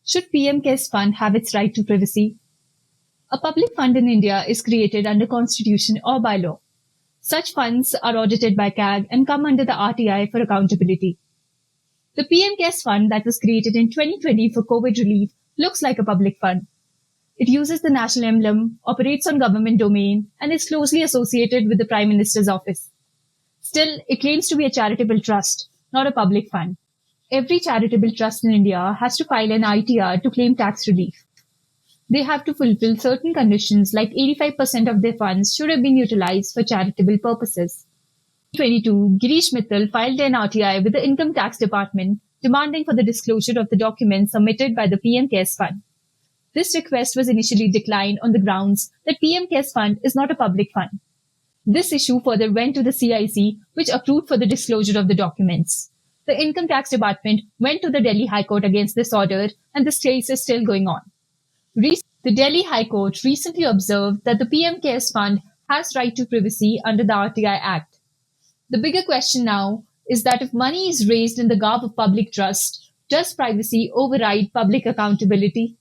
Should PM Cares Fund have its right to privacy? A public fund in India is created under constitution or by law. Such funds are audited by CAG and come under the RTI for accountability. The PM Cares Fund that was created in 2020 for COVID relief looks like a public fund. It uses the national emblem, operates on government domain, and is closely associated with the Prime Minister's office. Still, it claims to be a charitable trust, not a public fund. Every charitable trust in India has to file an ITR to claim tax relief. They have to fulfill certain conditions like 85% of their funds should have been utilized for charitable purposes. In 2022, Girish Mittal filed an RTI with the Income Tax Department demanding for the disclosure of the documents submitted by the PM Cares Fund. This request was initially declined on the grounds that PM Cares Fund is not a public fund. This issue further went to the CIC, which approved for the disclosure of the documents. The Income Tax Department went to the Delhi High Court against this order, and this case is still going on. The Delhi High Court recently observed that the PM Cares Fund has right to privacy under the RTI Act. The bigger question now is that if money is raised in the garb of public trust, does privacy override public accountability?